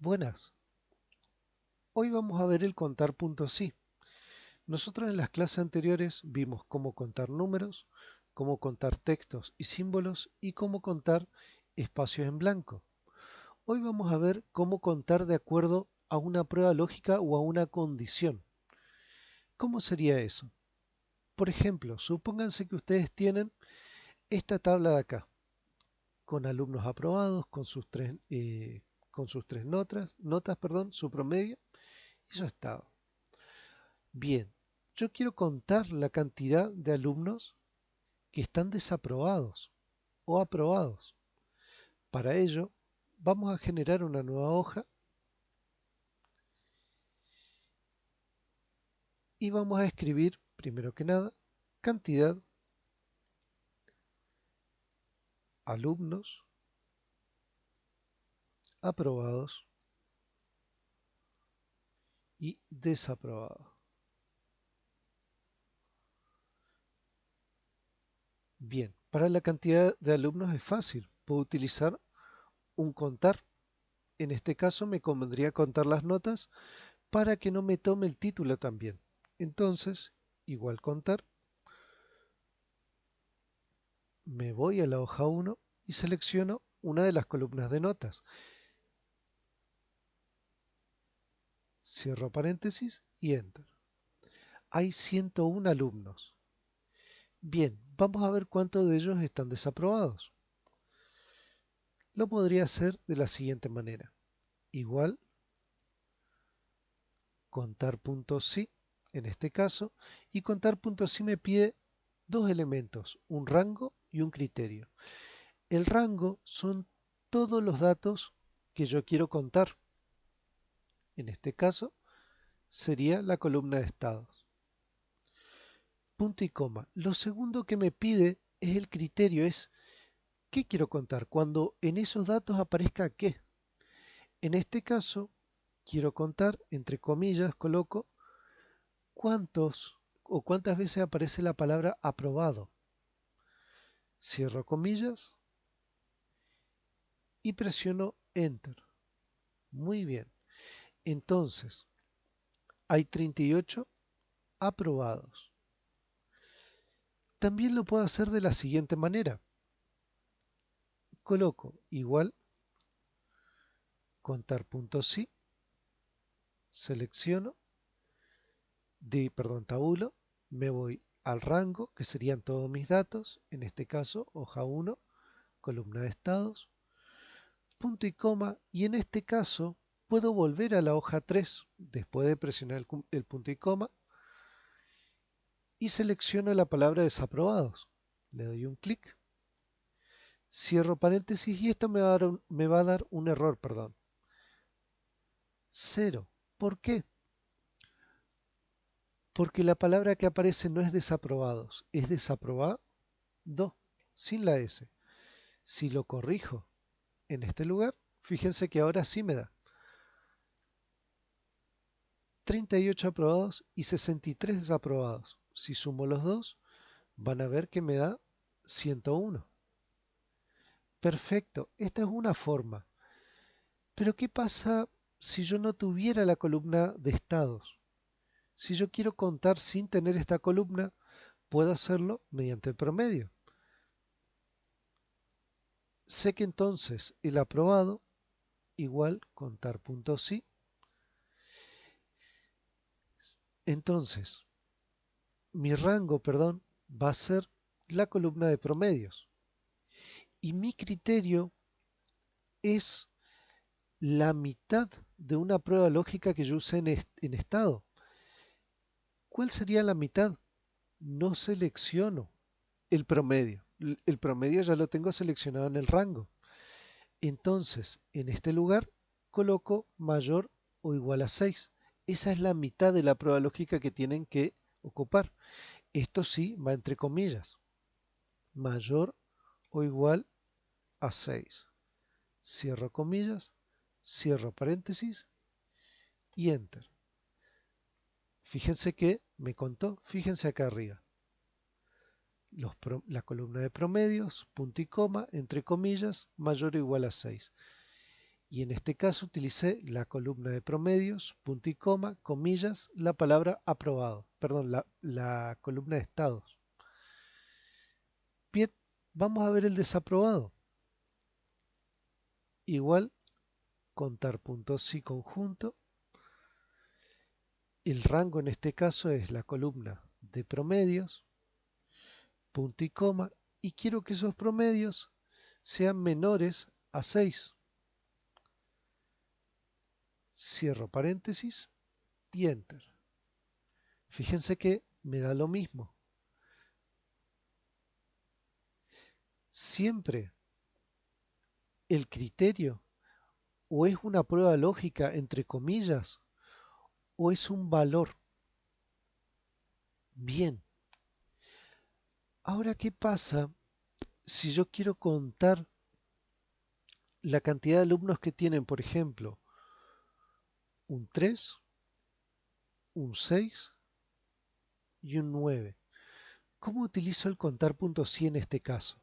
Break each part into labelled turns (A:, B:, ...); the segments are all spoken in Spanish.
A: Buenas, hoy vamos a ver el contar puntos sí. Nosotros en las clases anteriores vimos cómo contar números, cómo contar textos y símbolos y cómo contar espacios en blanco. Hoy vamos a ver cómo contar de acuerdo a una prueba lógica o a una condición. ¿Cómo sería eso? Por ejemplo, supónganse que ustedes tienen esta tabla de acá, con alumnos aprobados, con sus tres notas, su promedio y su estado. Bien, yo quiero contar la cantidad de alumnos que están desaprobados o aprobados. Para ello, vamos a generar una nueva hoja y vamos a escribir, primero que nada, cantidad, alumnos, aprobados y desaprobados. Bien, para la cantidad de alumnos es fácil. Puedo utilizar un contar. En este caso me convendría contar las notas para que no me tome el título también. Entonces, igual contar, me voy a la hoja 1 y selecciono una de las columnas de notas. Cierro paréntesis y Enter. Hay 101 alumnos. Bien, vamos a ver cuántos de ellos están desaprobados. Lo podría hacer de la siguiente manera. Igual, contar puntos sí, en este caso, y contar puntos sí me pide dos elementos, un rango y un criterio. El rango son todos los datos que yo quiero contar. En este caso, sería la columna de estados. Punto y coma. Lo segundo que me pide es el criterio, es qué quiero contar, cuando en esos datos aparezca qué. En este caso, quiero contar, entre comillas, coloco cuántos o cuántas veces aparece la palabra aprobado. Cierro comillas y presiono Enter. Muy bien. Entonces, hay 38 aprobados. También lo puedo hacer de la siguiente manera. Coloco igual contar puntos sí, selecciono, tabulo, me voy al rango, que serían todos mis datos, en este caso hoja 1, columna de estados, punto y coma, y en este caso puedo volver a la hoja 3 después de presionar el punto y coma y selecciono la palabra desaprobados. Le doy un clic, cierro paréntesis y esto me va a dar un error, perdón. 0. ¿Por qué? Porque la palabra que aparece no es desaprobados, es desaprobado, sin la S. Si lo corrijo en este lugar, fíjense que ahora sí me da 38 aprobados y 63 desaprobados. Si sumo los dos, van a ver que me da 101. Perfecto, esta es una forma. Pero ¿qué pasa si yo no tuviera la columna de estados? Si yo quiero contar sin tener esta columna, puedo hacerlo mediante el promedio. Sé que entonces el aprobado igual contar puntos sí. Entonces, mi rango, va a ser la columna de promedios. Y mi criterio es la mitad de una prueba lógica que yo usé en estado. ¿Cuál sería la mitad? No selecciono el promedio. El promedio ya lo tengo seleccionado en el rango. Entonces, en este lugar coloco mayor o igual a 6. Esa es la mitad de la prueba lógica que tienen que ocupar. Esto sí va entre comillas. Mayor o igual a 6. Cierro comillas, cierro paréntesis y Enter. Fíjense que me contó, fíjense acá arriba. La columna de promedios, punto y coma, entre comillas, mayor o igual a 6. Y en este caso utilicé la columna de promedios, punto y coma, comillas, la palabra aprobado, perdón, la columna de estados. Bien, vamos a ver el desaprobado. Igual, contar puntos sí conjunto. El rango en este caso es la columna de promedios, punto y coma, y quiero que esos promedios sean menores a 6. Cierro paréntesis y enter. Fíjense que me da lo mismo. Siempre el criterio o es una prueba lógica entre comillas o es un valor. Bien. Ahora, ¿qué pasa si yo quiero contar la cantidad de alumnos que tienen, por ejemplo, un 3, un 6 y un 9? ¿Cómo utilizo el contar puntos sí en este caso?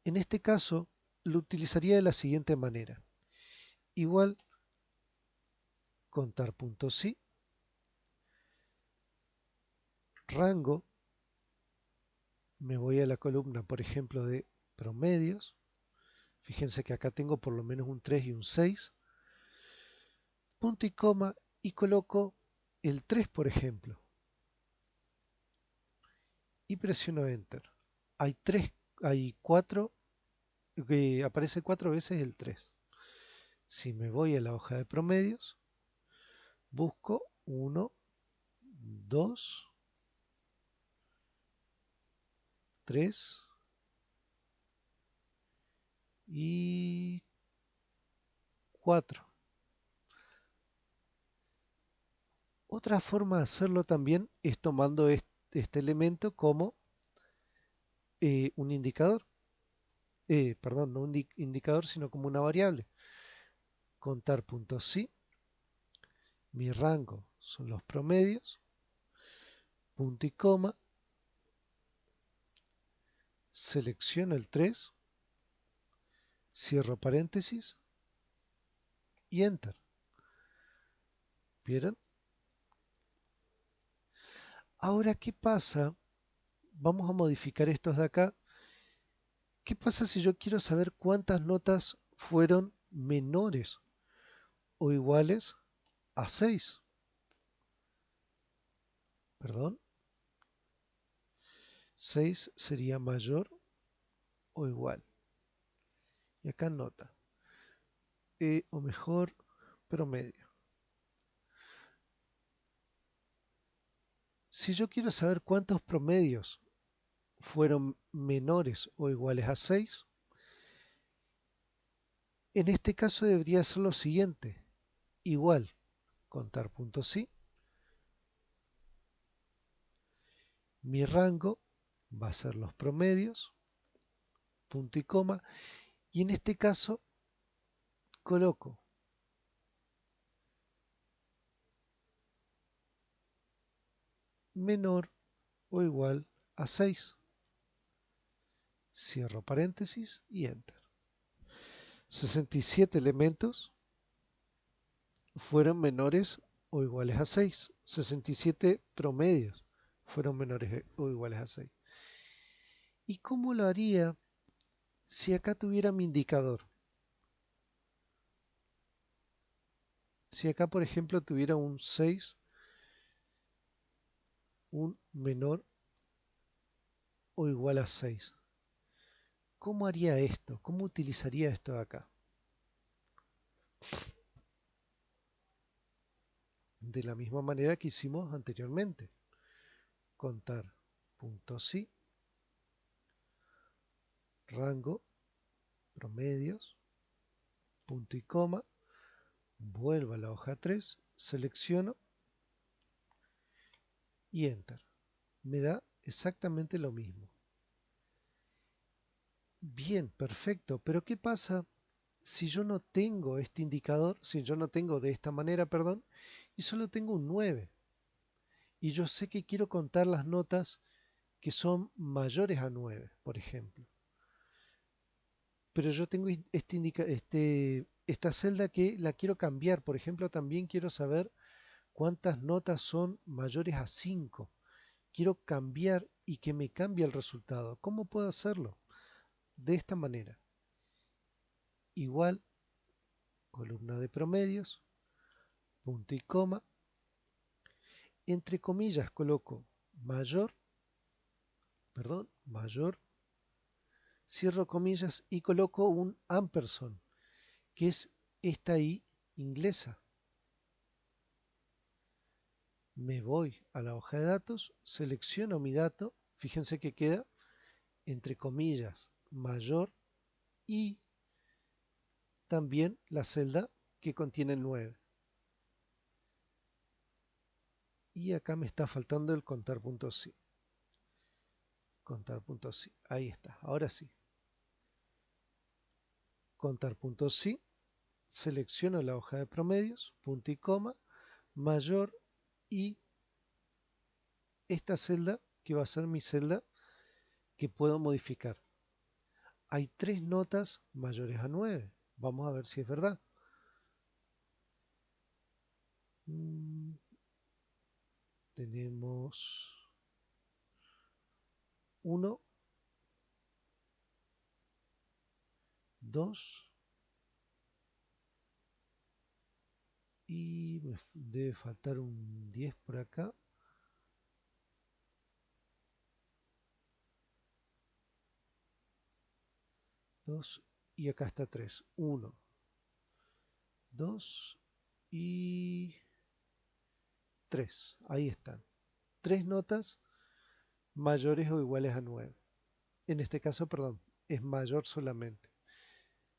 A: En este caso lo utilizaría de la siguiente manera. Igual contar puntos sí, rango, me voy a la columna, por ejemplo, de promedios. Fíjense que acá tengo por lo menos un 3 y un 6. Punto y coma y coloco el 3, por ejemplo. Y presiono Enter. Hay 4, que aparece 4 veces el 3. Si me voy a la hoja de promedios, busco 1, 2, 3 y 4. Otra forma de hacerlo también es tomando este elemento como un indicador. Perdón, no un indicador, sino como una variable. Contar puntos sí. Mi rango son los promedios. Punto y coma. Selecciono el 3. Cierro paréntesis. Y Enter. ¿Vieron? Ahora, ¿qué pasa? Vamos a modificar estos de acá. ¿Qué pasa si yo quiero saber cuántas notas fueron menores o iguales a 6? Perdón. 6 sería mayor o igual. Y acá nota. O mejor, promedio. Si yo quiero saber cuántos promedios fueron menores o iguales a 6, en este caso debería ser lo siguiente. Igual, contar puntos sí. Mi rango va a ser los promedios, punto y coma. Y en este caso coloco menor o igual a 6. Cierro paréntesis y Enter. 67 elementos fueron menores o iguales a 6. 67 promedios fueron menores o iguales a 6. ¿Y cómo lo haría si acá tuviera mi indicador? Si acá, por ejemplo, tuviera un 6, un menor o igual a 6. ¿Cómo haría esto? ¿Cómo utilizaría esto de acá? De la misma manera que hicimos anteriormente. Contar puntos sí, rango, promedios, punto y coma, vuelvo a la hoja 3, selecciono y Enter. Me da exactamente lo mismo. Bien, perfecto, pero ¿qué pasa si yo no tengo este indicador, si yo no tengo de esta manera, perdón, y solo tengo un 9? Y yo sé que quiero contar las notas que son mayores a 9, por ejemplo. pero yo tengo esta celda que la quiero cambiar. Por ejemplo, también quiero saber cuántas notas son mayores a 5. Quiero cambiar y que me cambie el resultado. ¿Cómo puedo hacerlo? De esta manera. Igual, columna de promedios, punto y coma. Entre comillas coloco mayor, mayor, cierro comillas y coloco un ampersand, que es esta I inglesa. Me voy a la hoja de datos, selecciono mi dato, fíjense que queda entre comillas mayor y también la celda que contiene el 9. Y acá me está faltando el contar.si. Contar.si, ahí está, ahora sí. Contar.si, selecciono la hoja de promedios, punto y coma, mayor y esta celda que va a ser mi celda que puedo modificar. Hay 3 notas mayores a 9. Vamos a ver si es verdad. Tenemos 1, 2 y me debe faltar un 10 por acá. Dos y acá está 3. 1, 2 y 3. Ahí están. 3 notas mayores o iguales a 9. En este caso, perdón, es mayor solamente.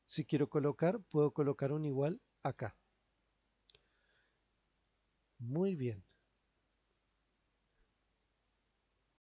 A: Si quiero colocar, puedo colocar un igual acá. Muy bien.